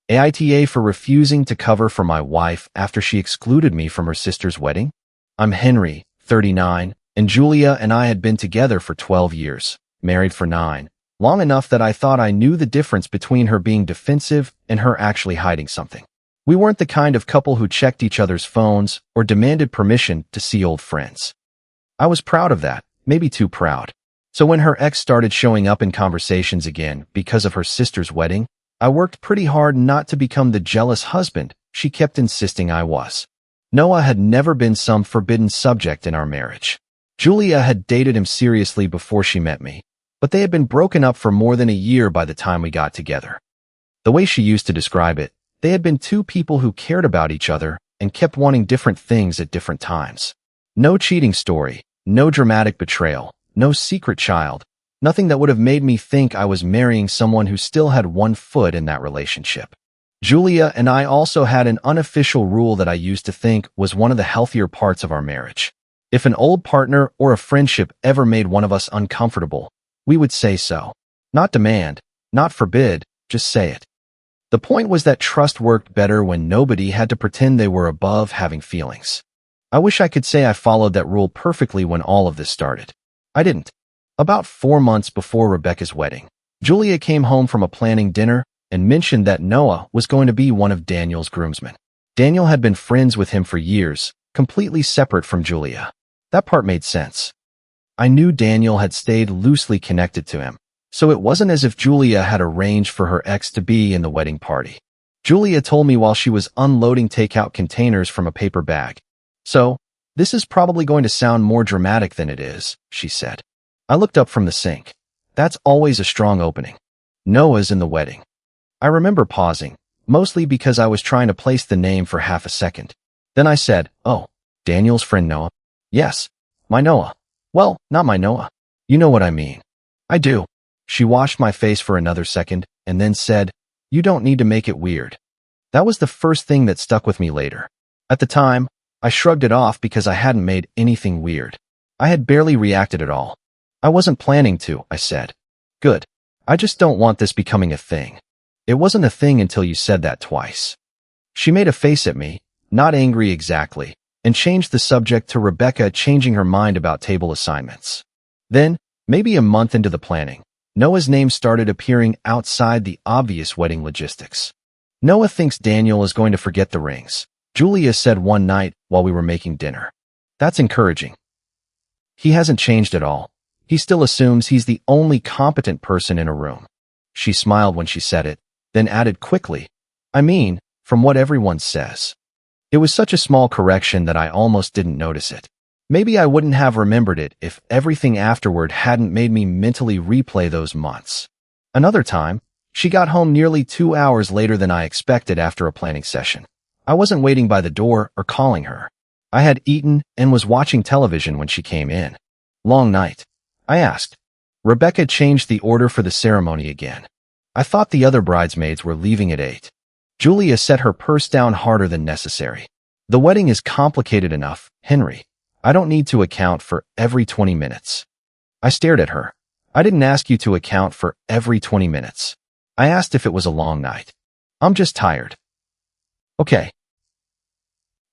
AITA for refusing to cover for my wife after she excluded me from her sister's wedding? I'm Henry, 39, and Julia and I had been together for 12 years, married for 9, long enough that I thought I knew the difference between her being defensive and her actually hiding something. We weren't the kind of couple who checked each other's phones or demanded permission to see old friends. I was proud of that, maybe too proud. So when her ex started showing up in conversations again because of her sister's wedding, I worked pretty hard not to become the jealous husband she kept insisting I was. Noah had never been some forbidden subject in our marriage. Julia had dated him seriously before she met me, but they had been broken up for more than a year by the time we got together. The way she used to describe it, they had been two people who cared about each other and kept wanting different things at different times. No cheating story, no dramatic betrayal, no secret child, nothing that would have made me think I was marrying someone who still had one foot in that relationship. Julia and I also had an unofficial rule that I used to think was one of the healthier parts of our marriage. If an old partner or a friendship ever made one of us uncomfortable, we would say so. Not demand, not forbid, just say it. The point was that trust worked better when nobody had to pretend they were above having feelings. I wish I could say I followed that rule perfectly when all of this started. I didn't. About 4 months before Rebecca's wedding, Julia came home from a planning dinner and mentioned that Noah was going to be one of Daniel's groomsmen. Daniel had been friends with him for years, completely separate from Julia. That part made sense. I knew Daniel had stayed loosely connected to him, so it wasn't as if Julia had arranged for her ex to be in the wedding party. Julia told me while she was unloading takeout containers from a paper bag. So, this is probably going to sound more dramatic than it is, she said. I looked up from the sink. That's always a strong opening. Noah's in the wedding. I remember pausing, mostly because I was trying to place the name for half a second. Then I said, "Oh, Daniel's friend Noah?" "Yes, my Noah." "Well, not my Noah. You know what I mean." "I do." She washed my face for another second and then said, "You don't need to make it weird." That was the first thing that stuck with me later. At the time, I shrugged it off because I hadn't made anything weird. I had barely reacted at all. "I wasn't planning to," I said. "Good. I just don't want this becoming a thing." "It wasn't a thing until you said that twice." She made a face at me, not angry exactly, and changed the subject to Rebecca changing her mind about table assignments. Then, maybe a month into the planning, Noah's name started appearing outside the obvious wedding logistics. "Noah thinks Daniel is going to forget the rings," Julia said one night while we were making dinner. "That's encouraging. He hasn't changed at all. He still assumes he's the only competent person in a room." She smiled when she said it, then added quickly, "I mean, from what everyone says." It was such a small correction that I almost didn't notice it. Maybe I wouldn't have remembered it if everything afterward hadn't made me mentally replay those months. Another time, she got home nearly 2 hours later than I expected after a planning session. I wasn't waiting by the door or calling her. I had eaten and was watching television when she came in. "Long night?" I asked. Rebecca changed the order for the ceremony again. "I thought the other bridesmaids were leaving at 8. Julia set her purse down harder than necessary. "The wedding is complicated enough, Henry. I don't need to account for every 20 minutes. I stared at her. "I didn't ask you to account for every 20 minutes. I asked if it was a long night. I'm just tired." "Okay."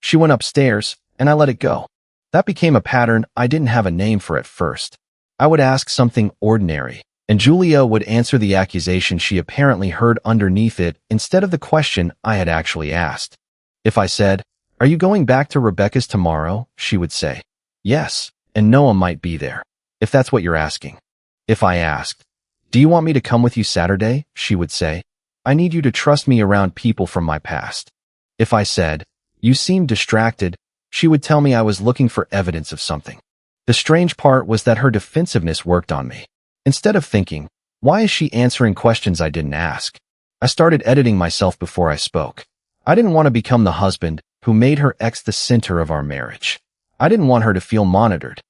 She went upstairs, and I let it go. That became a pattern I didn't have a name for at first. I would ask something ordinary, and Julia would answer the accusation she apparently heard underneath it instead of the question I had actually asked. If I said, "Are you going back to Rebecca's tomorrow?" she would say, "Yes, and Noah might be there, if that's what you're asking." If I asked, "Do you want me to come with you Saturday?" she would say, "I need you to trust me around people from my past." If I said, "You seem distracted," she would tell me I was looking for evidence of something. The strange part was that her defensiveness worked on me. Instead of thinking, "Why is she answering questions I didn't ask?" I started editing myself before I spoke. I didn't want to become the husband who made her ex the center of our marriage. I didn't want her to feel monitored.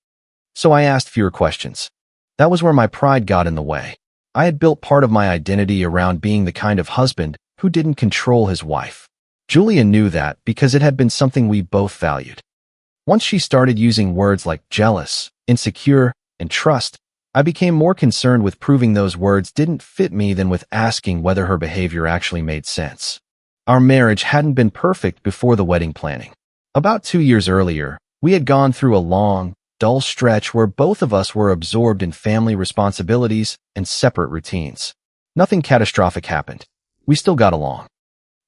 So I asked fewer questions. That was where my pride got in the way. I had built part of my identity around being the kind of husband who didn't control his wife. Julia knew that because it had been something we both valued. Once she started using words like jealous, insecure, and trust, I became more concerned with proving those words didn't fit me than with asking whether her behavior actually made sense. Our marriage hadn't been perfect before the wedding planning. About 2 years earlier, we had gone through a long, dull stretch where both of us were absorbed in family responsibilities and separate routines. Nothing catastrophic happened. We still got along.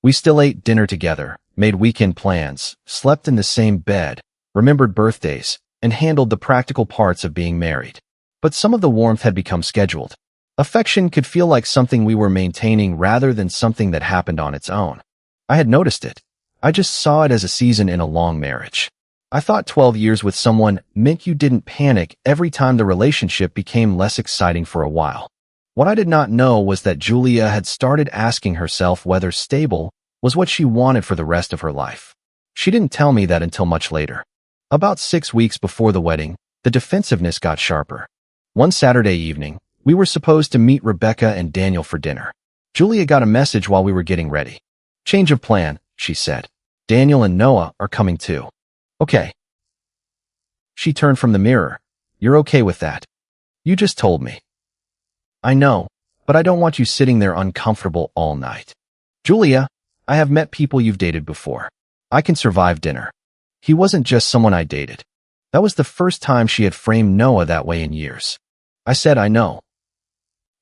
We still ate dinner together, made weekend plans, slept in the same bed, remembered birthdays, and handled the practical parts of being married. But some of the warmth had become scheduled. Affection could feel like something we were maintaining rather than something that happened on its own. I had noticed it. I just saw it as a season in a long marriage. I thought 12 years with someone meant you didn't panic every time the relationship became less exciting for a while. What I did not know was that Julia had started asking herself whether stable was what she wanted for the rest of her life. She didn't tell me that until much later. About 6 weeks before the wedding, the defensiveness got sharper. One Saturday evening, we were supposed to meet Rebecca and Daniel for dinner. Julia got a message while we were getting ready. "Change of plan," she said. "Daniel and Noah are coming too." "Okay." She turned from the mirror. "You're okay with that? You just told me." "I know, but I don't want you sitting there uncomfortable all night." "Julia, I have met people you've dated before. I can survive dinner." He wasn't just someone I dated. That was the first time she had framed Noah that way in years. I said, "I know."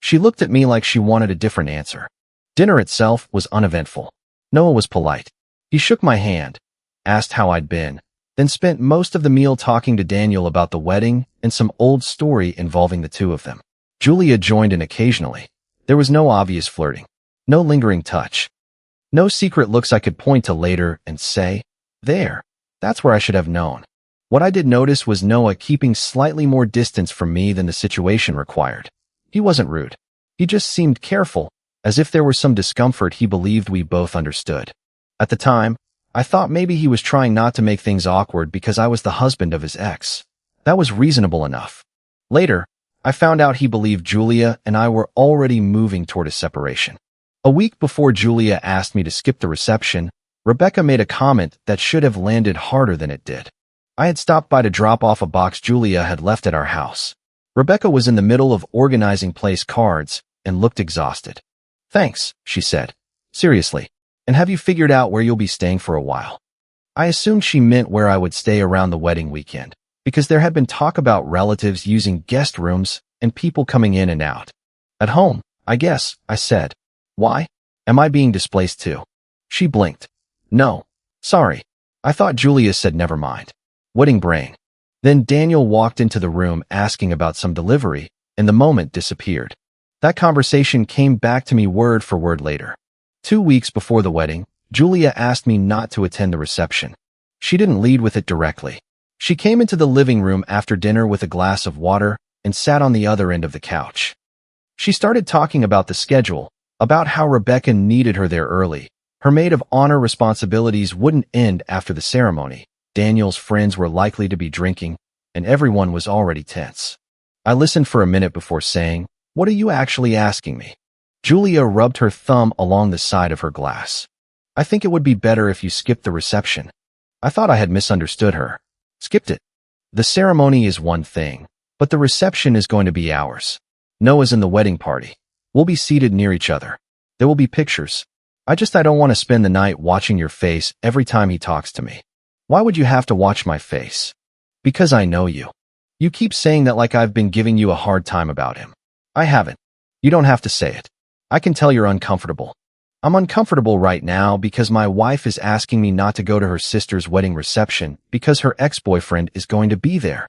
She looked at me like she wanted a different answer. Dinner itself was uneventful. Noah was polite. He shook my hand, asked how I'd been, then spent most of the meal talking to Daniel about the wedding and some old story involving the two of them. Julia joined in occasionally. There was no obvious flirting, no lingering touch, no secret looks I could point to later and say, "There, that's where I should have known." What I did notice was Noah keeping slightly more distance from me than the situation required. He wasn't rude. He just seemed careful, as if there was some discomfort he believed we both understood. At the time, I thought maybe he was trying not to make things awkward because I was the husband of his ex. That was reasonable enough. Later, I found out he believed Julia and I were already moving toward a separation. A week before Julia asked me to skip the reception, Rebecca made a comment that should have landed harder than it did. I had stopped by to drop off a box Julia had left at our house. Rebecca was in the middle of organizing place cards and looked exhausted. "Thanks," she said. "Seriously. And have you figured out where you'll be staying for a while?" I assumed she meant where I would stay around the wedding weekend, because there had been talk about relatives using guest rooms and people coming in and out. "At home, I guess," I said. "Why? Am I being displaced too?" She blinked. "No. Sorry. I thought Julia said never mind." Wedding brain. Then Daniel walked into the room asking about some delivery, and the moment disappeared. That conversation came back to me word for word later. 2 weeks before the wedding, Julia asked me not to attend the reception. She didn't lead with it directly. She came into the living room after dinner with a glass of water and sat on the other end of the couch. She started talking about the schedule, about how Rebecca needed her there early. Her maid of honor responsibilities wouldn't end after the ceremony. Daniel's friends were likely to be drinking, and everyone was already tense. I listened for a minute before saying, "What are you actually asking me?" Julia rubbed her thumb along the side of her glass. "I think it would be better if you skipped the reception." I thought I had misunderstood her. "Skipped it? The ceremony is one thing, but the reception is going to be ours. Noah's in the wedding party. We'll be seated near each other. There will be pictures. I don't want to spend the night watching your face every time he talks to me." "Why would you have to watch my face?" "Because I know you. You keep saying that like I've been giving you a hard time about him. I haven't. You don't have to say it. I can tell you're uncomfortable. I'm uncomfortable right now because my wife is asking me not to go to her sister's wedding reception because her ex-boyfriend is going to be there.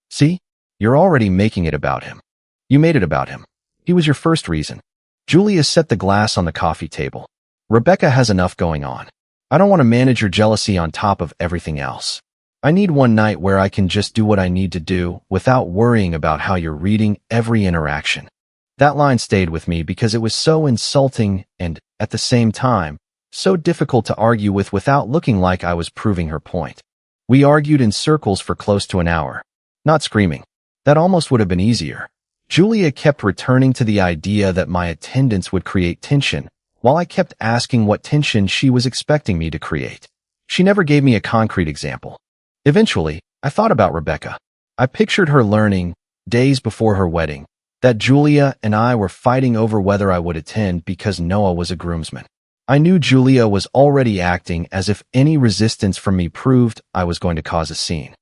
See? You're already making it about him. You made it about him. He was your first reason." Julia set the glass on the coffee table. "Rebecca has enough going on. I don't want to manage your jealousy on top of everything else. I need one night where I can just do what I need to do without worrying about how you're reading every interaction." That line stayed with me because it was so insulting and, at the same time, so difficult to argue with without looking like I was proving her point. We argued in circles for close to an hour. Not screaming. That almost would have been easier. Julia kept returning to the idea that my attendance would create tension, while I kept asking what tension she was expecting me to create. She never gave me a concrete example. Eventually, I thought about Rebecca. I pictured her learning, days before her wedding, that Julia and I were fighting over whether I would attend because Noah was a groomsman. I knew Julia was already acting as if any resistance from me proved I was going to cause a scene.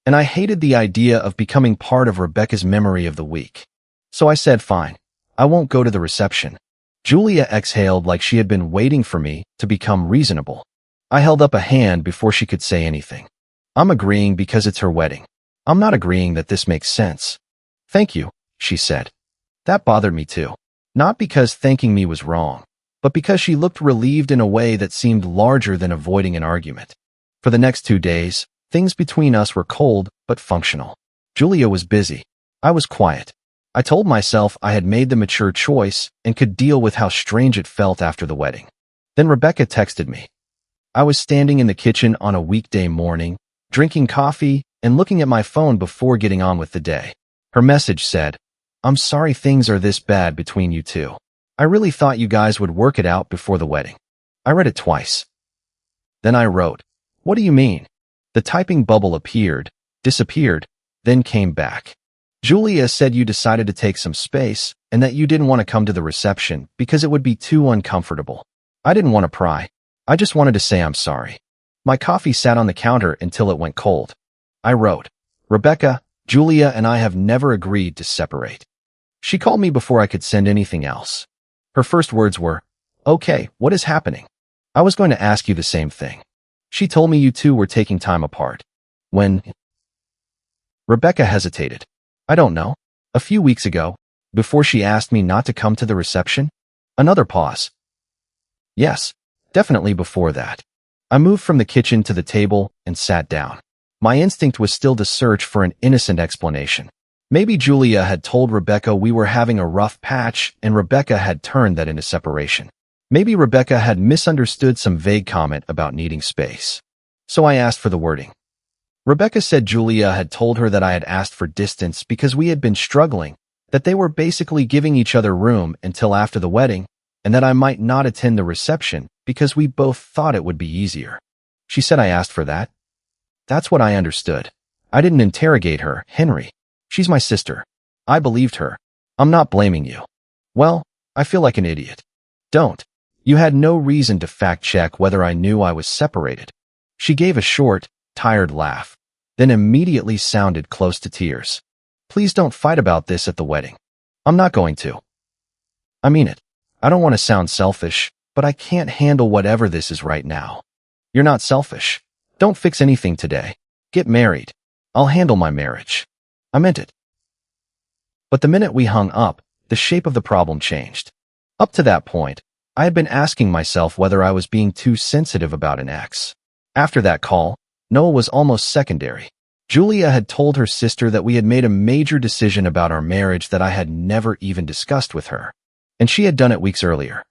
And I hated the idea of becoming part of Rebecca's memory of the week. So I said, fine, I won't go to the reception. Julia exhaled like she had been waiting for me to become reasonable. I held up a hand before she could say anything. I'm agreeing because it's her wedding. I'm not agreeing that this makes sense. Thank you, she said. That bothered me too. Not because thanking me was wrong, but because she looked relieved in a way that seemed larger than avoiding an argument. For the next 2 days, things between us were cold but functional. Julia was busy. I was quiet. I told myself I had made the mature choice and could deal with how strange it felt after the wedding. Then Rebecca texted me. I was standing in the kitchen on a weekday morning, drinking coffee and looking at my phone before getting on with the day. Her message said, "I'm sorry things are this bad between you two. I really thought you guys would work it out before the wedding." I read it twice. Then I wrote, "What do you mean?" The typing bubble appeared, disappeared, then came back. Julia said you decided to take some space and that you didn't want to come to the reception because it would be too uncomfortable. I didn't want to pry. I just wanted to say I'm sorry. My coffee sat on the counter until it went cold. I wrote, "Rebecca, Julia and I have never agreed to separate." She called me before I could send anything else. Her first words were, "Okay, what is happening?" I was going to ask you the same thing. She told me you two were taking time apart. When? Rebecca hesitated. I don't know. A few weeks ago, before she asked me not to come to the reception? Another pause. Yes, definitely before that. I moved from the kitchen to the table and sat down. My instinct was still to search for an innocent explanation. Maybe Julia had told Rebecca we were having a rough patch and Rebecca had turned that into separation. Maybe Rebecca had misunderstood some vague comment about needing space. So I asked for the wording. Rebecca said Julia had told her that I had asked for distance because we had been struggling, that they were basically giving each other room until after the wedding, and that I might not attend the reception because we both thought it would be easier. She said I asked for that. That's what I understood. I didn't interrogate her, Henry. She's my sister. I believed her. I'm not blaming you. Well, I feel like an idiot. Don't. You had no reason to fact-check whether I knew I was separated. She gave a short, tired laugh, then immediately sounded close to tears. Please don't fight about this at the wedding. I'm not going to. I mean it. I don't want to sound selfish, but I can't handle whatever this is right now. You're not selfish. Don't fix anything today. Get married. I'll handle my marriage. I meant it. But the minute we hung up, the shape of the problem changed. Up to that point, I had been asking myself whether I was being too sensitive about an ex. After that call, Noah was almost secondary. Julia had told her sister that we had made a major decision about our marriage that I had never even discussed with her. And she had done it weeks earlier.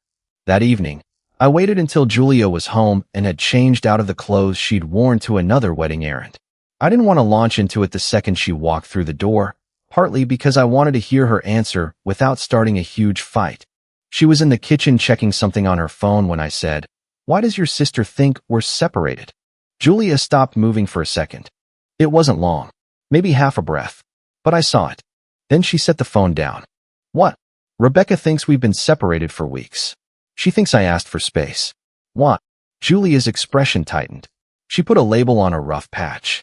That evening, I waited until Julia was home and had changed out of the clothes she'd worn to another wedding errand. I didn't want to launch into it the second she walked through the door, partly because I wanted to hear her answer without starting a huge fight. She was in the kitchen checking something on her phone when I said, "Why does your sister think we're separated?" Julia stopped moving for a second. It wasn't long, maybe half a breath, but I saw it. Then she set the phone down. "What?" "Rebecca thinks we've been separated for weeks. She thinks I asked for space." "What?" Julia's expression tightened. She put a label on a rough patch.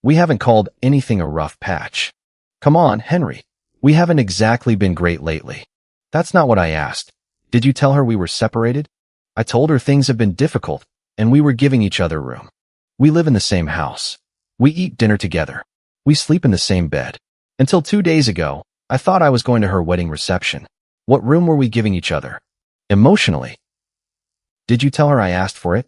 "We haven't called anything a rough patch." "Come on, Henry. We haven't exactly been great lately." "That's not what I asked. Did you tell her we were separated?" "I told her things have been difficult, and we were giving each other room. We live in the same house. We eat dinner together. We sleep in the same bed. Until 2 days ago, I thought I was going to her wedding reception. What room were we giving each other? Emotionally." "Did you tell her I asked for it?"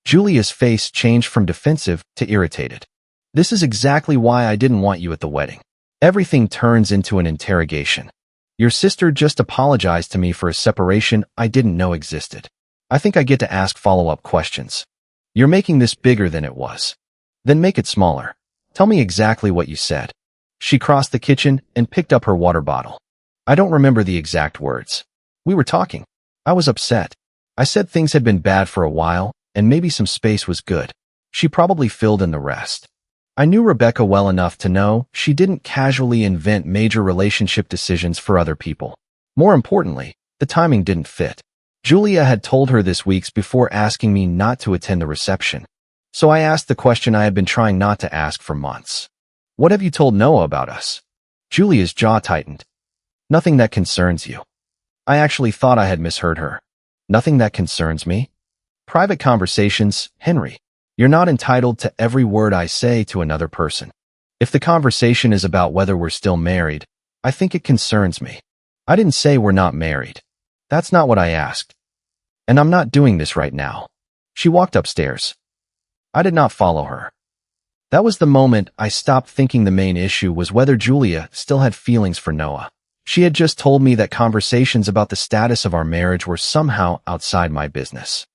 Julia's face changed from defensive to irritated. "This is exactly why I didn't want you at the wedding. Everything turns into an interrogation. Your sister just apologized to me for a separation I didn't know existed. I think I get to ask follow-up questions. You're making this bigger than it was. Then make it smaller. Tell me exactly what you said." She crossed the kitchen and picked up her water bottle. "I don't remember the exact words. We were talking. I was upset. I said things had been bad for a while, and maybe some space was good. She probably filled in the rest. I knew Rebecca well enough to know she didn't casually invent major relationship decisions for other people. More importantly, the timing didn't fit. Julia had told her this weeks before asking me not to attend the reception. So I asked the question I had been trying not to ask for months. What have you told Noah about us? Julia's jaw tightened. Nothing that concerns you. I actually thought I had misheard her. Nothing that concerns me? Private conversations, Henry. You're not entitled to every word I say to another person. If the conversation is about whether we're still married, I think it concerns me. I didn't say we're not married. That's not what I asked. And I'm not doing this right now. She walked upstairs. I did not follow her. That was the moment I stopped thinking the main issue was whether Julia still had feelings for Noah. She had just told me that conversations about the status of our marriage were somehow outside my business.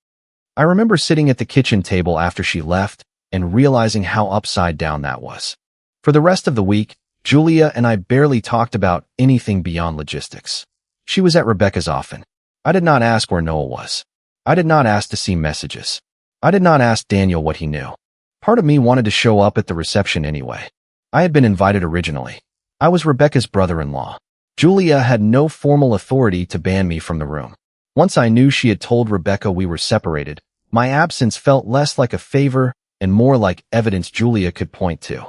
I remember sitting at the kitchen table after she left and realizing how upside down that was. For the rest of the week, Julia and I barely talked about anything beyond logistics. She was at Rebecca's often. I did not ask where Noah was. I did not ask to see messages. I did not ask Daniel what he knew. Part of me wanted to show up at the reception anyway. I had been invited originally. I was Rebecca's brother-in-law. Julia had no formal authority to ban me from the room. Once I knew she had told Rebecca we were separated, my absence felt less like a favor and more like evidence Julia could point to.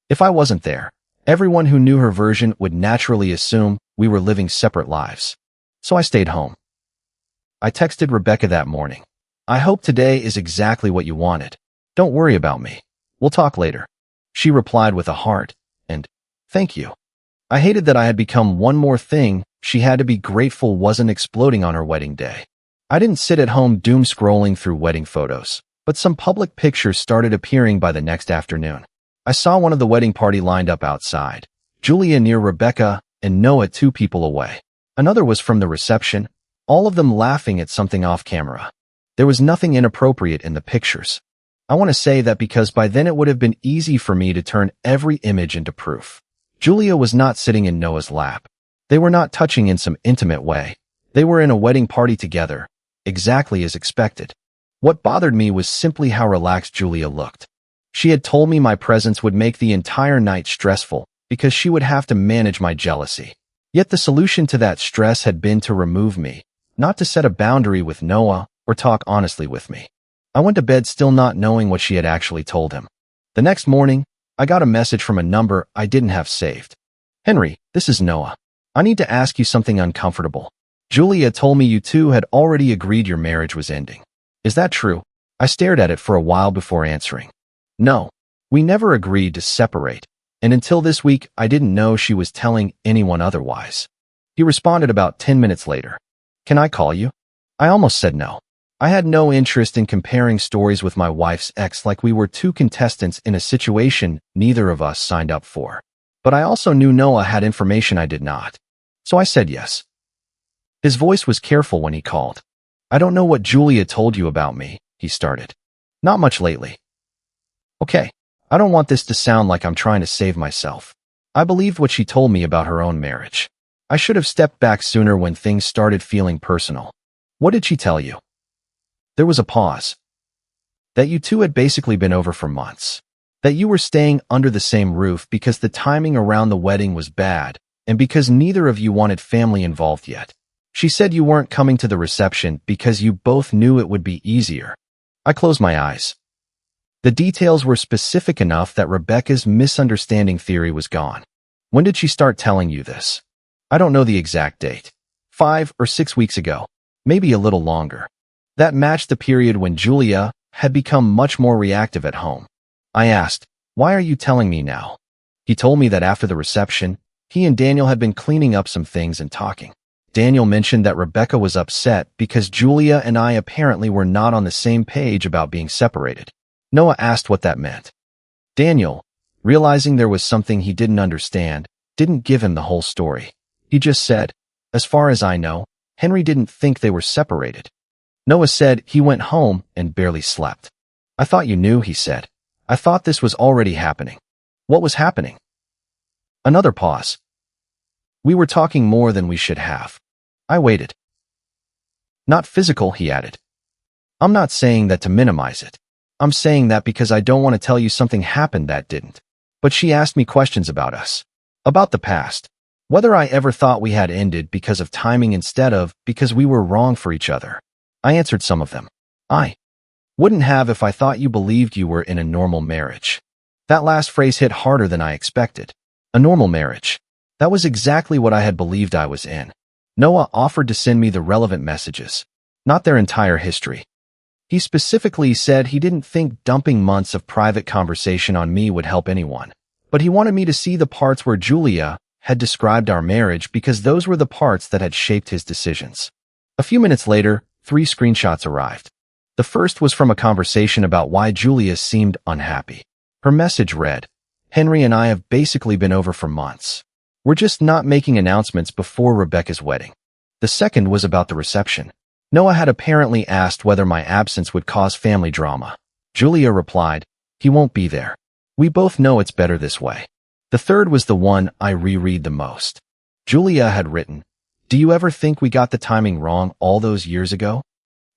If I wasn't there, everyone who knew her version would naturally assume we were living separate lives. So I stayed home. I texted Rebecca that morning. I hope today is exactly what you wanted. Don't worry about me. We'll talk later. She replied with a heart and, thank you. I hated that I had become one more thing she had to be grateful wasn't exploding on her wedding day. I didn't sit at home doom scrolling through wedding photos, but some public pictures started appearing by the next afternoon. I saw one of the wedding party lined up outside, Julia near Rebecca and Noah 2 people away. Another was from the reception, all of them laughing at something off camera. There was nothing inappropriate in the pictures. I want to say that because by then it would have been easy for me to turn every image into proof. Julia was not sitting in Noah's lap. They were not touching in some intimate way. They were in a wedding party together, exactly as expected. What bothered me was simply how relaxed Julia looked. She had told me my presence would make the entire night stressful because she would have to manage my jealousy. Yet the solution to that stress had been to remove me, not to set a boundary with Noah or talk honestly with me. I went to bed still not knowing what she had actually told him. The next morning, I got a message from a number I didn't have saved. Henry, this is Noah. I need to ask you something uncomfortable. Julia told me you two had already agreed your marriage was ending. Is that true? I stared at it for a while before answering. No, we never agreed to separate, and until this week I didn't know she was telling anyone otherwise. He responded about 10 minutes later. Can I call you? I almost said no. I had no interest in comparing stories with my wife's ex like we were two contestants in a situation neither of us signed up for. But I also knew Noah had information I did not. So I said yes. His voice was careful when he called. I don't know what Julia told you about me, he started. Not much lately. Okay, I don't want this to sound like I'm trying to save myself. I believed what she told me about her own marriage. I should have stepped back sooner when things started feeling personal. What did she tell you? There was a pause. That you two had basically been over for months. That you were staying under the same roof because the timing around the wedding was bad, and because neither of you wanted family involved yet. She said you weren't coming to the reception because you both knew it would be easier. I closed my eyes. The details were specific enough that Rebecca's misunderstanding theory was gone. When did she start telling you this? I don't know the exact date. 5 or 6 weeks ago. Maybe a little longer. That matched the period when Julia had become much more reactive at home. I asked, why are you telling me now? He told me that after the reception, he and Daniel had been cleaning up some things and talking. Daniel mentioned that Rebecca was upset because Julia and I apparently were not on the same page about being separated. Noah asked what that meant. Daniel, realizing there was something he didn't understand, didn't give him the whole story. He just said, as far as I know, Henry didn't think they were separated. Noah said he went home and barely slept. I thought you knew, he said. I thought this was already happening. What was happening? Another pause. We were talking more than we should have. I waited. Not physical, he added. I'm not saying that to minimize it. I'm saying that because I don't want to tell you something happened that didn't. But she asked me questions about us. About the past. Whether I ever thought we had ended because of timing instead of because we were wrong for each other. I answered some of them. I wouldn't have if I thought you believed you were in a normal marriage. That last phrase hit harder than I expected. A normal marriage. That was exactly what I had believed I was in. Noah offered to send me the relevant messages, not their entire history. He specifically said he didn't think dumping months of private conversation on me would help anyone, but he wanted me to see the parts where Julia had described our marriage because those were the parts that had shaped his decisions. A few minutes later, 3 screenshots arrived. The first was from a conversation about why Julia seemed unhappy. Her message read, "Henry and I have basically been over for months. We're just not making announcements before Rebecca's wedding." The second was about the reception. Noah had apparently asked whether my absence would cause family drama. Julia replied, "He won't be there. We both know it's better this way." The third was the one I reread the most. Julia had written, "Do you ever think we got the timing wrong all those years ago?"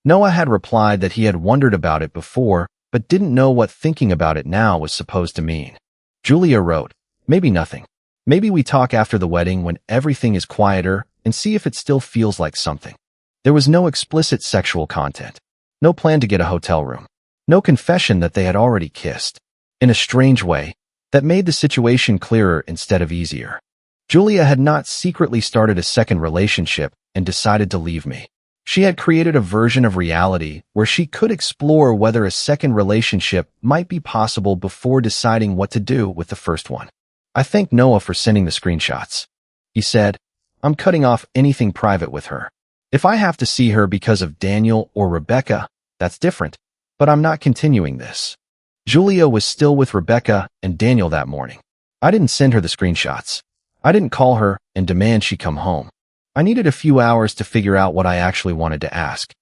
Noah had replied that he had wondered about it before, but didn't know what thinking about it now was supposed to mean. Julia wrote, "Maybe nothing. Maybe we talk after the wedding when everything is quieter and see if it still feels like something." There was no explicit sexual content, no plan to get a hotel room, no confession that they had already kissed. In a strange way, that made the situation clearer instead of easier. Julia had not secretly started a second relationship and decided to leave me. She had created a version of reality where she could explore whether a second relationship might be possible before deciding what to do with the first one. I thanked Noah for sending the screenshots. He said, "I'm cutting off anything private with her. If I have to see her because of Daniel or Rebecca, that's different, but I'm not continuing this." Julia was still with Rebecca and Daniel that morning. I didn't send her the screenshots. I didn't call her and demand she come home. I needed a few hours to figure out what I actually wanted to ask.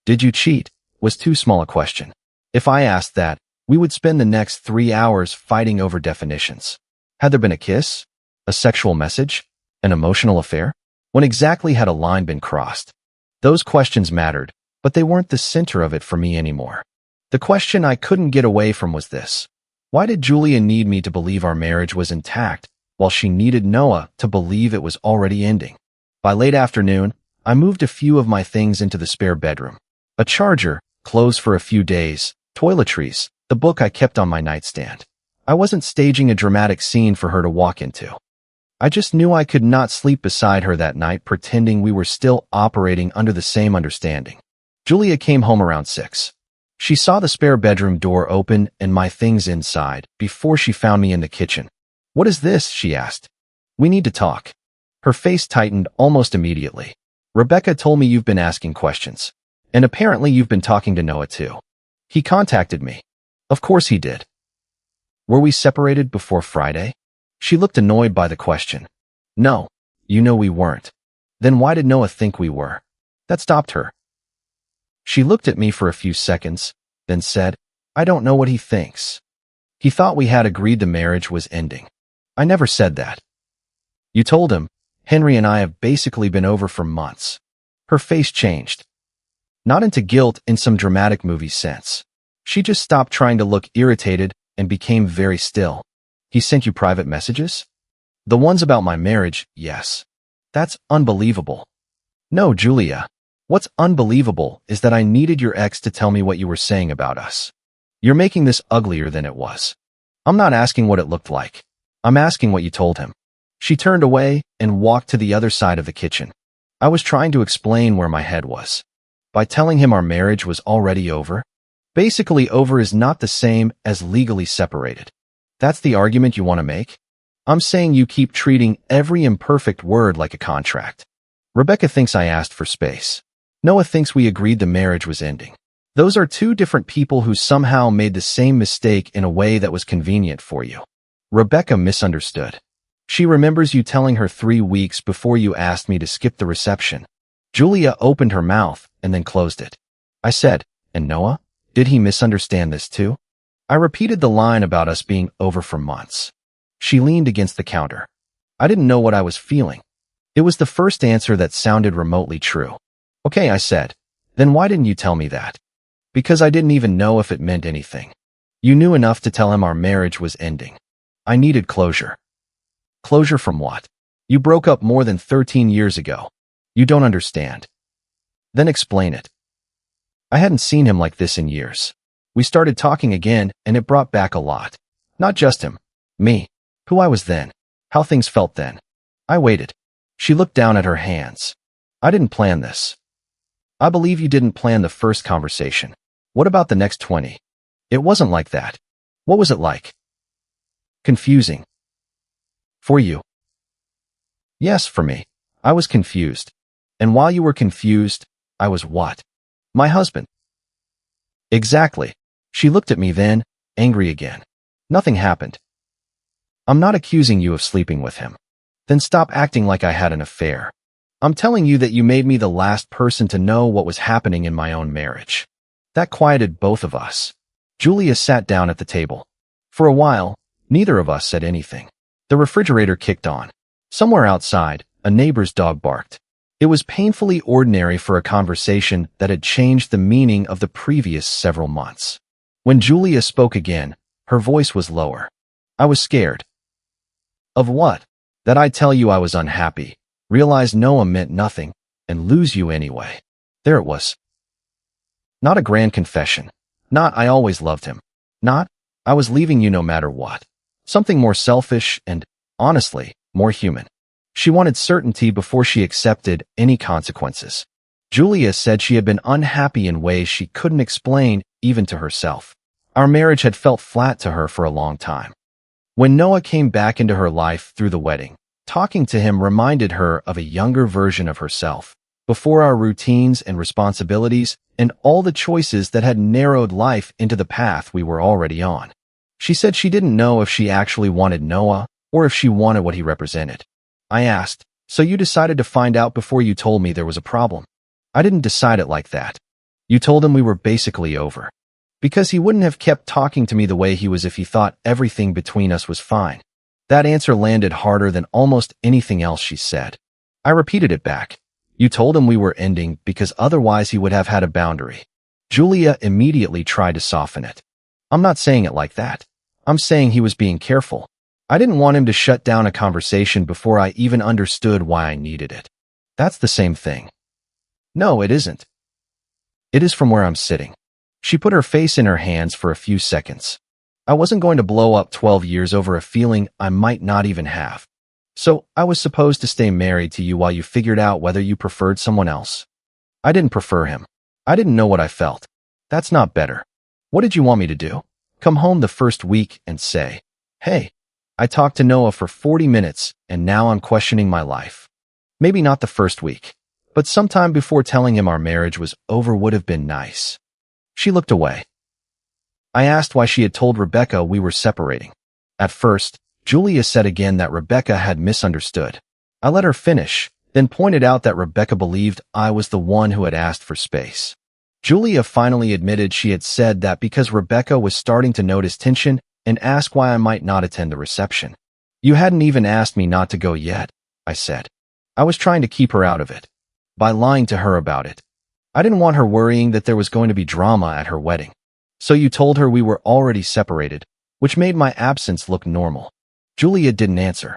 "Did you cheat?" was too small a question. If I asked that, we would spend the next 3 hours fighting over definitions. Had there been a kiss? A sexual message? An emotional affair? When exactly had a line been crossed? Those questions mattered, but they weren't the center of it for me anymore. The question I couldn't get away from was this. Why did Julia need me to believe our marriage was intact, while she needed Noah to believe it was already ending? By late afternoon, I moved a few of my things into the spare bedroom. A charger, clothes for a few days, toiletries, the book I kept on my nightstand. I wasn't staging a dramatic scene for her to walk into. I just knew I could not sleep beside her that night pretending we were still operating under the same understanding. Julia came home around 6. She saw the spare bedroom door open and my things inside before she found me in the kitchen. "What is this?" she asked. "We need to talk." Her face tightened almost immediately. "Rebecca told me you've been asking questions. And apparently you've been talking to Noah too. He contacted me." "Of course he did. Were we separated before Friday?" She looked annoyed by the question. "No, you know we weren't." "Then why did Noah think we were?" That stopped her. She looked at me for a few seconds, then said, "I don't know what he thinks. He thought we had agreed the marriage was ending." "I never said that." "You told him, Henry and I have basically been over for months." Her face changed. Not into guilt in some dramatic movie sense. She just stopped trying to look irritated and became very still. "He sent you private messages?" "The ones about my marriage, yes." "That's unbelievable." "No, Julia. What's unbelievable is that I needed your ex to tell me what you were saying about us. You're making this uglier than it was." "I'm not asking what it looked like. I'm asking what you told him." She turned away and walked to the other side of the kitchen. I was trying to explain where my head was. By telling him our marriage was already over? Basically over is not the same as legally separated. That's the argument you want to make? I'm saying you keep treating every imperfect word like a contract. Rebecca thinks I asked for space. Noah thinks we agreed the marriage was ending. Those are two different people who somehow made the same mistake in a way that was convenient for you. Rebecca misunderstood. She remembers you telling her 3 weeks before you asked me to skip the reception. Julia opened her mouth and then closed it. I said, "And Noah? Did he misunderstand this too?" I repeated the line about us being over for months. She leaned against the counter. I didn't know what I was feeling. It was the first answer that sounded remotely true. "Okay," I said. "Then why didn't you tell me that?" "Because I didn't even know if it meant anything. You knew enough to tell him our marriage was ending. I needed closure." "Closure from what? You broke up more than 13 years ago. You don't understand." "Then explain it." I hadn't seen him like this in years. We started talking again, and it brought back a lot. Not just him. Me. Who I was then. How things felt then. I waited. She looked down at her hands. I didn't plan this. I believe you didn't plan the first conversation. What about the next 20? It wasn't like that. What was it like? Confusing. For you. Yes, for me. I was confused. And while you were confused, I was what? My husband. Exactly. She looked at me then, angry again. Nothing happened. I'm not accusing you of sleeping with him. Then stop acting like I had an affair. I'm telling you that you made me the last person to know what was happening in my own marriage. That quieted both of us. Julia sat down at the table. For a while, neither of us said anything. The refrigerator kicked on. Somewhere outside, a neighbor's dog barked. It was painfully ordinary for a conversation that had changed the meaning of the previous several months. When Julia spoke again, her voice was lower. I was scared. Of what? That I'd tell you I was unhappy, realize Noah meant nothing, and lose you anyway. There it was. Not a grand confession. Not I always loved him. Not I was leaving you no matter what. Something more selfish and, honestly, more human. She wanted certainty before she accepted any consequences. Julia said she had been unhappy in ways she couldn't explain even to herself. Our marriage had felt flat to her for a long time. When Noah came back into her life through the wedding, talking to him reminded her of a younger version of herself, before our routines and responsibilities and all the choices that had narrowed life into the path we were already on. She said she didn't know if she actually wanted Noah or if she wanted what he represented. I asked, so you decided to find out before you told me there was a problem? I didn't decide it like that. You told him we were basically over. Because he wouldn't have kept talking to me the way he was if he thought everything between us was fine. That answer landed harder than almost anything else she said. I repeated it back. You told him we were ending because otherwise he would have had a boundary. Julia immediately tried to soften it. I'm not saying it like that. I'm saying he was being careful. I didn't want him to shut down a conversation before I even understood why I needed it. That's the same thing. No, it isn't. It is from where I'm sitting. She put her face in her hands for a few seconds. I wasn't going to blow up 12 years over a feeling I might not even have. So I was supposed to stay married to you while you figured out whether you preferred someone else. I didn't prefer him. I didn't know what I felt. That's not better. What did you want me to do? Come home the first week and say, hey, I talked to Noah for 40 minutes and now I'm questioning my life. Maybe not the first week, but sometime before telling him our marriage was over would have been nice. She looked away. I asked why she had told Rebecca we were separating. At first, Julia said again that Rebecca had misunderstood. I let her finish, then pointed out that Rebecca believed I was the one who had asked for space. Julia finally admitted she had said that because Rebecca was starting to notice tension and ask why I might not attend the reception. You hadn't even asked me not to go yet, I said. I was trying to keep her out of it. By lying to her about it. I didn't want her worrying that there was going to be drama at her wedding. So you told her we were already separated, which made my absence look normal. Julia didn't answer.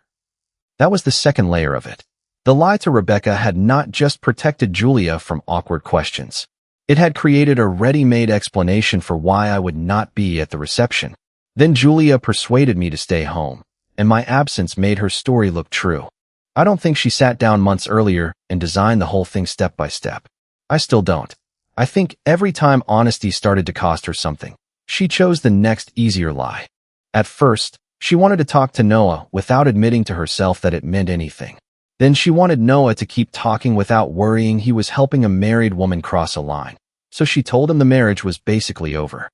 That was the second layer of it. The lie to Rebecca had not just protected Julia from awkward questions. It had created a ready-made explanation for why I would not be at the reception. Then Julia persuaded me to stay home, and my absence made her story look true. I don't think she sat down months earlier and designed the whole thing step by step. I still don't. I think every time honesty started to cost her something, she chose the next easier lie. At first, she wanted to talk to Noah without admitting to herself that it meant anything. Then she wanted Noah to keep talking without worrying he was helping a married woman cross a line. So she told him the marriage was basically over.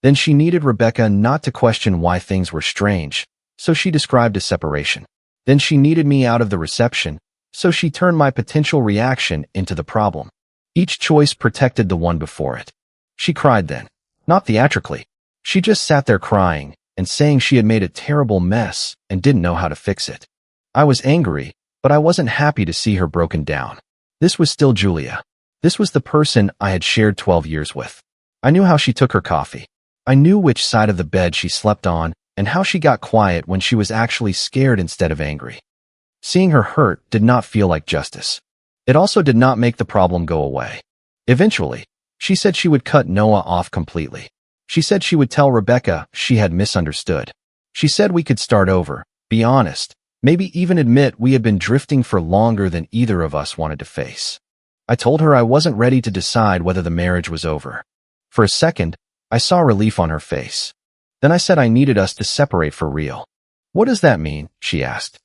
Then she needed Rebecca not to question why things were strange, so she described a separation. Then she needed me out of the reception, so she turned my potential reaction into the problem. Each choice protected the one before it. She cried then. Not theatrically. She just sat there crying and saying she had made a terrible mess and didn't know how to fix it. I was angry, but I wasn't happy to see her broken down. This was still Julia. This was the person I had shared 12 years with. I knew how she took her coffee. I knew which side of the bed she slept on and how she got quiet when she was actually scared instead of angry. Seeing her hurt did not feel like justice. It also did not make the problem go away. Eventually, She said she would cut Noah off completely. She said she would tell Rebecca she had misunderstood. She said we could start over, be honest, maybe even admit we had been drifting for longer than either of us wanted to face. I told her I wasn't ready to decide whether the marriage was over. For a second, I saw relief on her face. Then I said I needed us to separate for real. What does that mean? She asked.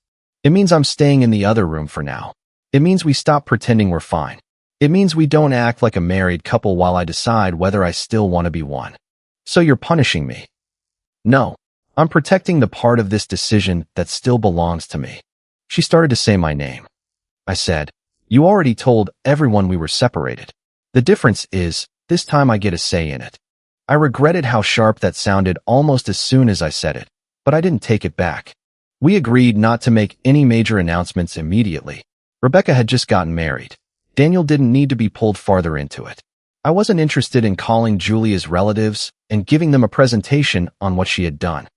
It means I'm staying in the other room for now. It means we stop pretending we're fine. It means we don't act like a married couple while I decide whether I still want to be one. So you're punishing me? No. I'm protecting the part of this decision that still belongs to me. She started to say my name. I said, you already told everyone we were separated. The difference is, this time I get a say in it. I regretted how sharp that sounded almost as soon as I said it, but I didn't take it back. We agreed not to make any major announcements immediately. Rebecca had just gotten married. Daniel didn't need to be pulled farther into it. I wasn't interested in calling Julia's relatives and giving them a presentation on what she had done.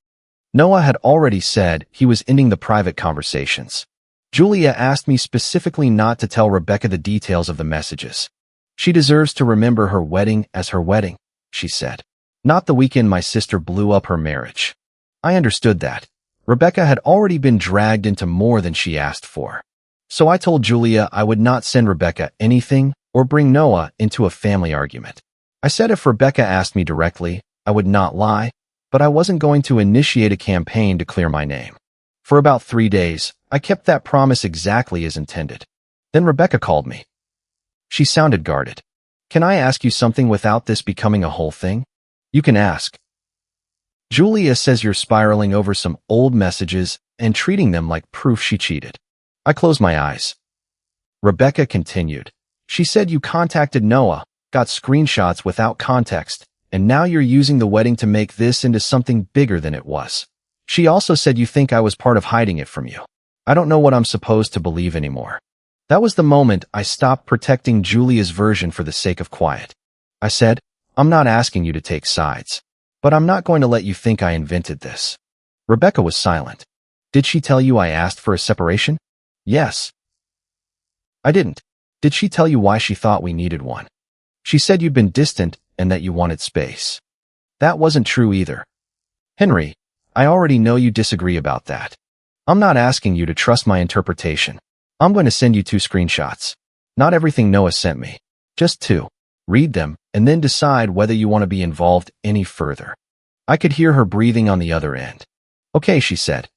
Noah had already said he was ending the private conversations. Julia asked me specifically not to tell Rebecca the details of the messages. She deserves to remember her wedding as her wedding, she said. Not the weekend my sister blew up her marriage. I understood that. Rebecca had already been dragged into more than she asked for. So I told Julia I would not send Rebecca anything or bring Noah into a family argument. I said if Rebecca asked me directly, I would not lie, but I wasn't going to initiate a campaign to clear my name. For about 3 days, I kept that promise exactly as intended. Then Rebecca called me. She sounded guarded. Can I ask you something without this becoming a whole thing? You can ask. Julia says you're spiraling over some old messages and treating them like proof she cheated. I closed my eyes. Rebecca continued. She said you contacted Noah, got screenshots without context, and now you're using the wedding to make this into something bigger than it was. She also said you think I was part of hiding it from you. I don't know what I'm supposed to believe anymore. That was the moment I stopped protecting Julia's version for the sake of quiet. I said, I'm not asking you to take sides, but I'm not going to let you think I invented this. Rebecca was silent. Did she tell you I asked for a separation? Yes. I didn't. Did she tell you why she thought we needed one? She said you'd been distant and that you wanted space. That wasn't true either. Henry, I already know you disagree about that. I'm not asking you to trust my interpretation. I'm going to send you 2 screenshots. Not everything Noah sent me. Just 2. Read them, and then decide whether you want to be involved any further. I could hear her breathing on the other end. Okay, she said.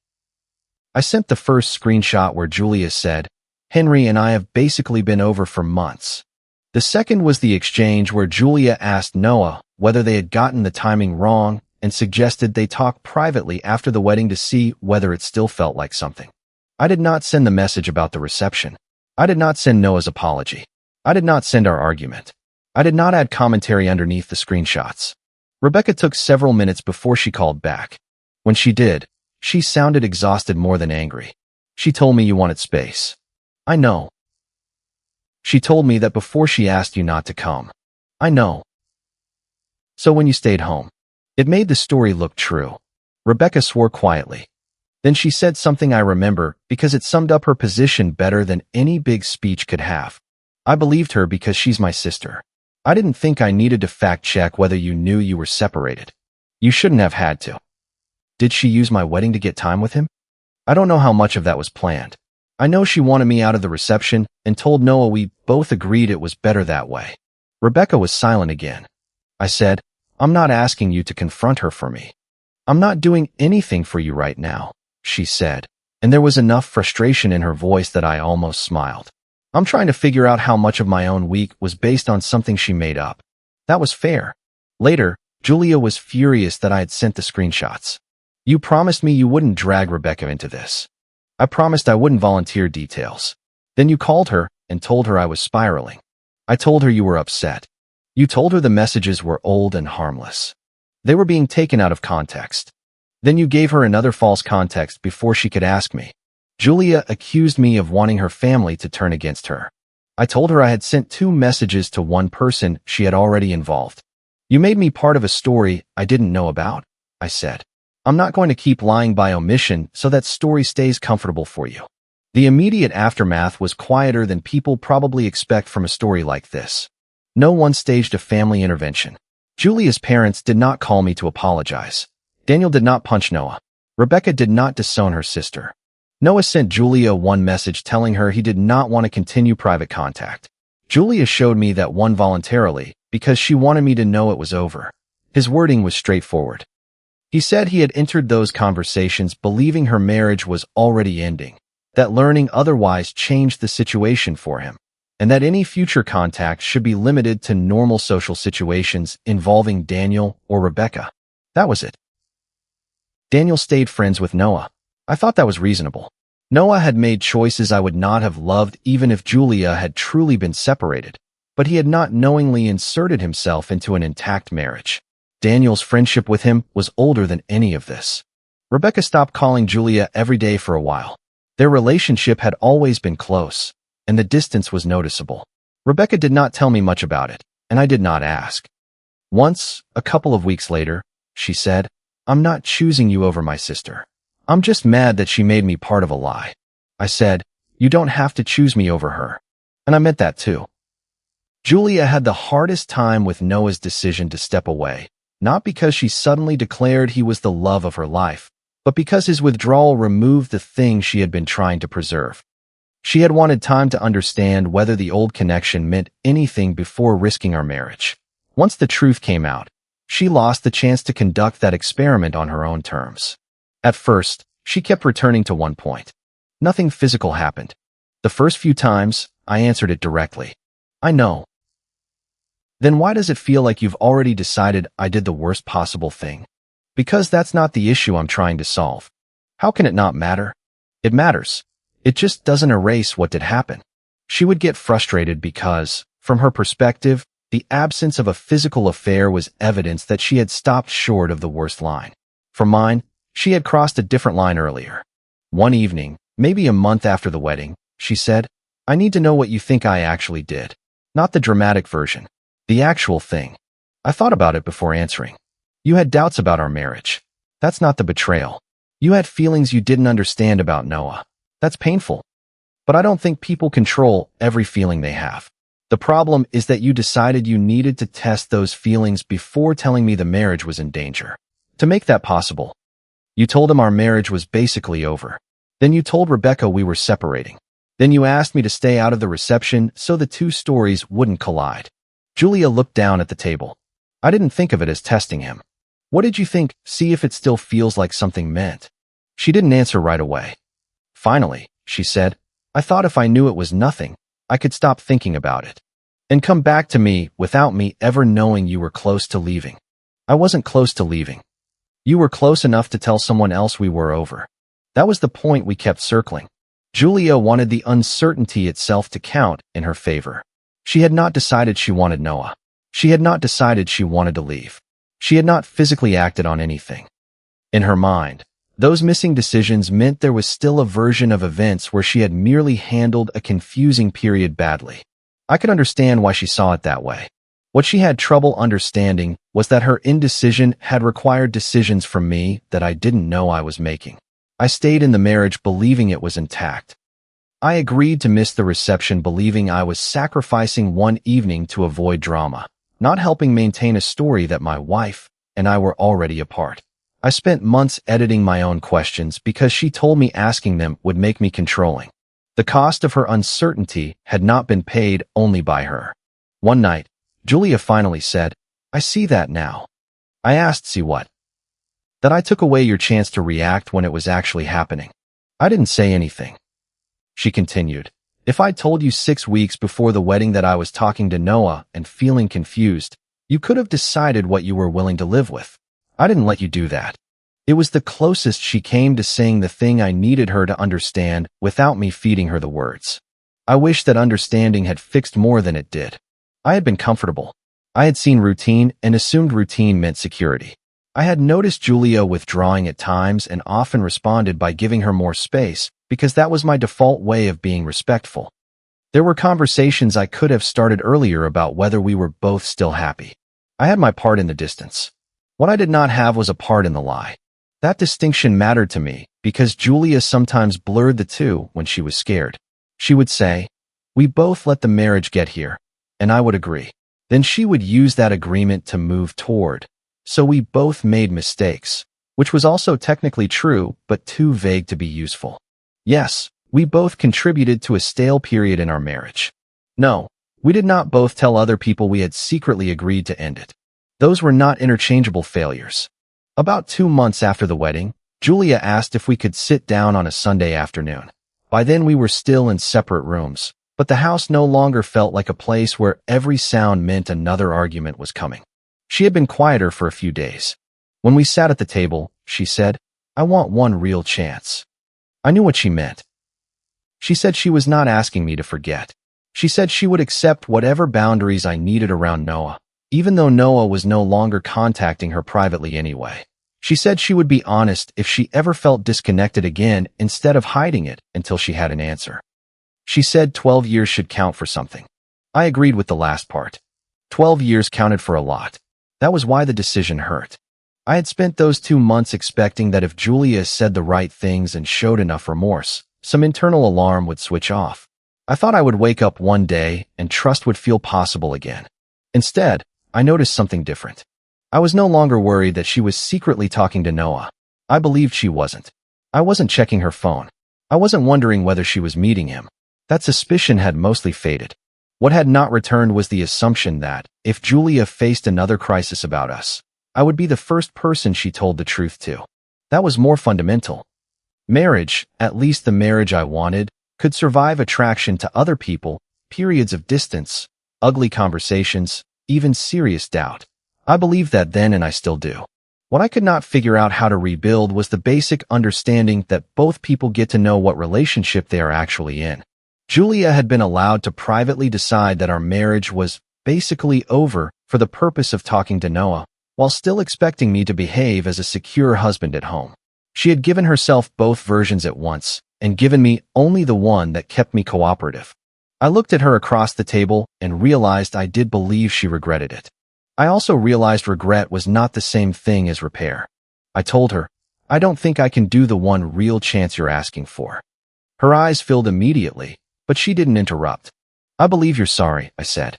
I sent the first screenshot where Julia said, Henry and I have basically been over for months. The second was the exchange where Julia asked Noah whether they had gotten the timing wrong and suggested they talk privately after the wedding to see whether it still felt like something. I did not send the message about the reception. I did not send Noah's apology. I did not send our argument. I did not add commentary underneath the screenshots. Rebecca took several minutes before she called back. When she did, she sounded exhausted more than angry. She told me you wanted space. I know. She told me that before she asked you not to come. I know. So when you stayed home, it made the story look true. Rebecca swore quietly. Then she said something I remember because it summed up her position better than any big speech could have. I believed her because she's my sister. I didn't think I needed to fact-check whether you knew you were separated. You shouldn't have had to. Did she use my wedding to get time with him? I don't know how much of that was planned. I know she wanted me out of the reception and told Noah we both agreed it was better that way. Rebecca was silent again. I said, I'm not asking you to confront her for me. I'm not doing anything for you right now, she said, and there was enough frustration in her voice that I almost smiled. I'm trying to figure out how much of my own week was based on something she made up. That was fair. Later, Julia was furious that I had sent the screenshots. You promised me you wouldn't drag Rebecca into this. I promised I wouldn't volunteer details. Then you called her and told her I was spiraling. I told her you were upset. You told her the messages were old and harmless. They were being taken out of context. Then you gave her another false context before she could ask me. Julia accused me of wanting her family to turn against her. I told her I had sent 2 messages to one person she had already involved. You made me part of a story I didn't know about, I said. I'm not going to keep lying by omission so that story stays comfortable for you. The immediate aftermath was quieter than people probably expect from a story like this. No one staged a family intervention. Julia's parents did not call me to apologize. Daniel did not punch Noah. Rebecca did not disown her sister. Noah sent Julia one message telling her he did not want to continue private contact. Julia showed me that one voluntarily because she wanted me to know it was over. His wording was straightforward. He said he had entered those conversations believing her marriage was already ending, that learning otherwise changed the situation for him, and that any future contact should be limited to normal social situations involving Daniel or Rebecca. That was it. Daniel stayed friends with Noah. I thought that was reasonable. Noah had made choices I would not have loved even if Julia had truly been separated, but he had not knowingly inserted himself into an intact marriage. Daniel's friendship with him was older than any of this. Rebecca stopped calling Julia every day for a while. Their relationship had always been close, and the distance was noticeable. Rebecca did not tell me much about it, and I did not ask. Once, a couple of weeks later, she said, "I'm not choosing you over my sister. I'm just mad that she made me part of a lie." I said, "You don't have to choose me over her." And I meant that too. Julia had the hardest time with Noah's decision to step away, not because she suddenly declared he was the love of her life, but because his withdrawal removed the thing she had been trying to preserve. She had wanted time to understand whether the old connection meant anything before risking our marriage. Once the truth came out, she lost the chance to conduct that experiment on her own terms. At first, she kept returning to one point. Nothing physical happened. The first few times, I answered it directly. "I know." "Then why does it feel like you've already decided I did the worst possible thing?" "Because that's not the issue I'm trying to solve." "How can it not matter?" "It matters. It just doesn't erase what did happen." She would get frustrated because, from her perspective, the absence of a physical affair was evidence that she had stopped short of the worst line. For mine, she had crossed a different line earlier. One evening, maybe a month after the wedding, she said, "I need to know what you think I actually did. Not the dramatic version. The actual thing." I thought about it before answering. "You had doubts about our marriage. That's not the betrayal. You had feelings you didn't understand about Noah. That's painful. But I don't think people control every feeling they have. The problem is that you decided you needed to test those feelings before telling me the marriage was in danger. To make that possible, you told him our marriage was basically over. Then you told Rebecca we were separating. Then you asked me to stay out of the reception so the two stories wouldn't collide." Julia looked down at the table. "I didn't think of it as testing him. What did you think? See if it still feels like something meant." She didn't answer right away. Finally, she said, "I thought if I knew it was nothing, I could stop thinking about it. And come back to me without me ever knowing you were close to leaving." "I wasn't close to leaving. You were close enough to tell someone else we were over." That was the point we kept circling. Julia wanted the uncertainty itself to count in her favor. She had not decided she wanted Noah. She had not decided she wanted to leave. She had not physically acted on anything. In her mind, those missing decisions meant there was still a version of events where she had merely handled a confusing period badly. I could understand why she saw it that way. What she had trouble understanding was that her indecision had required decisions from me that I didn't know I was making. I stayed in the marriage believing it was intact. I agreed to miss the reception believing I was sacrificing one evening to avoid drama, not helping maintain a story that my wife and I were already apart. I spent months editing my own questions because she told me asking them would make me controlling. The cost of her uncertainty had not been paid only by her. One night, Julia finally said, "I see that now." I asked, "See what?" "That I took away your chance to react when it was actually happening." I didn't say anything. She continued, "If I told you 6 weeks before the wedding that I was talking to Noah and feeling confused, you could have decided what you were willing to live with. I didn't let you do that." It was the closest she came to saying the thing I needed her to understand without me feeding her the words. I wish that understanding had fixed more than it did. I had been comfortable. I had seen routine and assumed routine meant security. I had noticed Julia withdrawing at times and often responded by giving her more space because that was my default way of being respectful. There were conversations I could have started earlier about whether we were both still happy. I had my part in the distance. What I did not have was a part in the lie. That distinction mattered to me because Julia sometimes blurred the two when she was scared. She would say, "We both let the marriage get here," and I would agree. Then she would use that agreement to move toward. So we both made mistakes, which was also technically true, but too vague to be useful. Yes, we both contributed to a stale period in our marriage. No, we did not both tell other people we had secretly agreed to end it. Those were not interchangeable failures. About 2 months after the wedding, Julia asked if we could sit down on a Sunday afternoon. By then we were still in separate rooms, but the house no longer felt like a place where every sound meant another argument was coming. She had been quieter for a few days. When we sat at the table, she said, "I want one real chance." I knew what she meant. She said she was not asking me to forget. She said she would accept whatever boundaries I needed around Noah, even though Noah was no longer contacting her privately anyway. She said she would be honest if she ever felt disconnected again instead of hiding it until she had an answer. She said 12 years should count for something. I agreed with the last part. 12 years counted for a lot. That was why the decision hurt. I had spent those 2 months expecting that if Julia said the right things and showed enough remorse, some internal alarm would switch off. I thought I would wake up one day and trust would feel possible again. Instead, I noticed something different. I was no longer worried that she was secretly talking to Noah. I believed she wasn't. I wasn't checking her phone. I wasn't wondering whether she was meeting him. That suspicion had mostly faded. What had not returned was the assumption that, if Julia faced another crisis about us, I would be the first person she told the truth to. That was more fundamental. Marriage, at least the marriage I wanted, could survive attraction to other people, periods of distance, ugly conversations, even serious doubt. I believed that then and I still do. What I could not figure out how to rebuild was the basic understanding that both people get to know what relationship they are actually in. Julia had been allowed to privately decide that our marriage was basically over for the purpose of talking to Noah, while still expecting me to behave as a secure husband at home. She had given herself both versions at once, and given me only the one that kept me cooperative. I looked at her across the table and realized I did believe she regretted it. I also realized regret was not the same thing as repair. I told her, "I don't think I can do the one real chance you're asking for." Her eyes filled immediately, but she didn't interrupt. "I believe you're sorry," I said.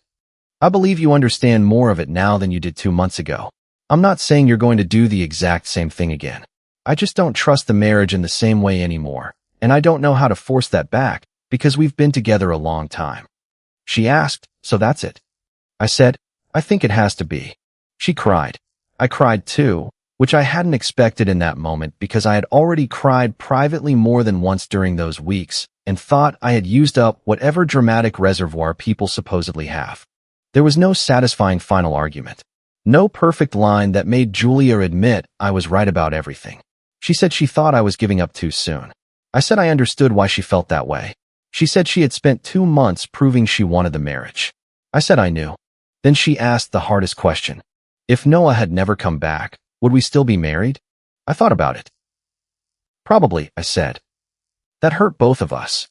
"I believe you understand more of it now than you did 2 months ago. I'm not saying you're going to do the exact same thing again. I just don't trust the marriage in the same way anymore, and I don't know how to force that back because we've been together a long time." She asked, "So that's it?" I said, "I think it has to be." She cried. I cried too, which I hadn't expected in that moment because I had already cried privately more than once during those weeks and thought I had used up whatever dramatic reservoir people supposedly have. There was no satisfying final argument. No perfect line that made Julia admit I was right about everything. She said she thought I was giving up too soon. I said I understood why she felt that way. She said she had spent 2 months proving she wanted the marriage. I said I knew. Then she asked the hardest question. If Noah had never come back, would we still be married? I thought about it. Probably, I said. That hurt both of us.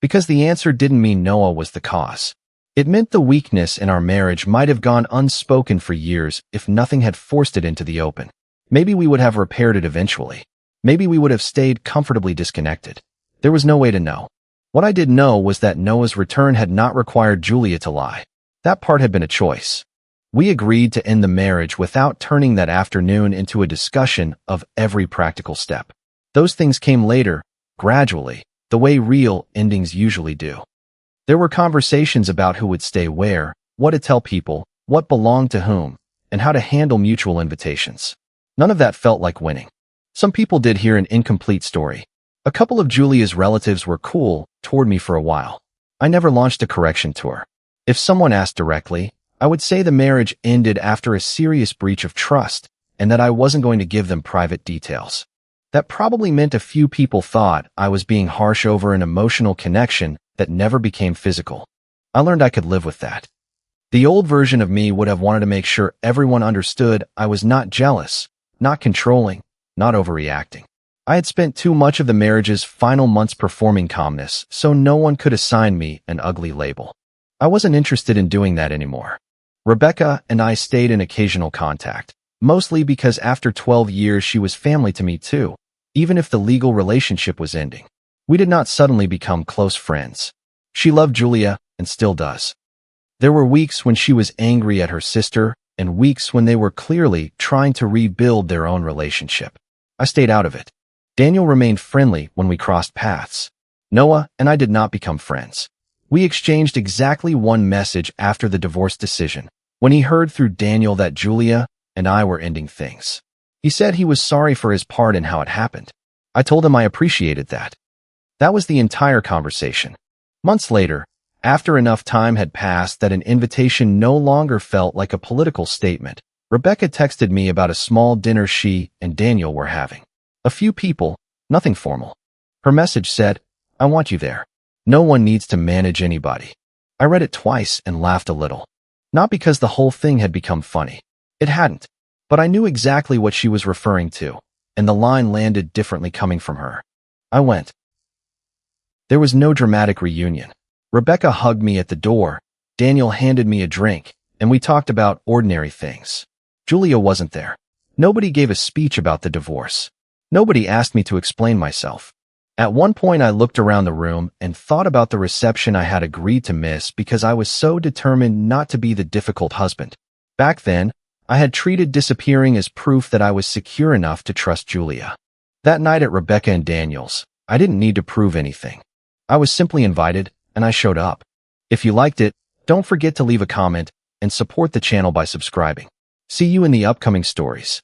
Because the answer didn't mean Noah was the cause. It meant the weakness in our marriage might have gone unspoken for years if nothing had forced it into the open. Maybe we would have repaired it eventually. Maybe we would have stayed comfortably disconnected. There was no way to know. What I did know was that Noah's return had not required Julia to lie. That part had been a choice. We agreed to end the marriage without turning that afternoon into a discussion of every practical step. Those things came later, gradually, the way real endings usually do. There were conversations about who would stay where, what to tell people, what belonged to whom, and how to handle mutual invitations. None of that felt like winning. Some people did hear an incomplete story. A couple of Julia's relatives were cool toward me for a while. I never launched a correction tour. If someone asked directly, I would say the marriage ended after a serious breach of trust and that I wasn't going to give them private details. That probably meant a few people thought I was being harsh over an emotional connection that never became physical. I learned I could live with that. The old version of me would have wanted to make sure everyone understood I was not jealous, not controlling, not overreacting. I had spent too much of the marriage's final months performing calmness, so no one could assign me an ugly label. I wasn't interested in doing that anymore. Rebecca and I stayed in occasional contact, mostly because after 12 years she was family to me too, even if the legal relationship was ending. We did not suddenly become close friends. She loved Julia and still does. There were weeks when she was angry at her sister and weeks when they were clearly trying to rebuild their own relationship. I stayed out of it. Daniel remained friendly when we crossed paths. Noah and I did not become friends. We exchanged exactly one message after the divorce decision, when he heard through Daniel that Julia and I were ending things. He said he was sorry for his part in how it happened. I told him I appreciated that. That was the entire conversation. Months later, after enough time had passed that an invitation no longer felt like a political statement, Rebecca texted me about a small dinner she and Daniel were having. A few people, nothing formal. Her message said, "I want you there. No one needs to manage anybody." I read it twice and laughed a little. Not because the whole thing had become funny. It hadn't. But I knew exactly what she was referring to, and the line landed differently coming from her. I went. There was no dramatic reunion. Rebecca hugged me at the door, Daniel handed me a drink, and we talked about ordinary things. Julia wasn't there. Nobody gave a speech about the divorce. Nobody asked me to explain myself. At one point I looked around the room and thought about the reception I had agreed to miss because I was so determined not to be the difficult husband. Back then, I had treated disappearing as proof that I was secure enough to trust Julia. That night at Rebecca and Daniel's, I didn't need to prove anything. I was simply invited, and I showed up. If you liked it, don't forget to leave a comment and support the channel by subscribing. See you in the upcoming stories.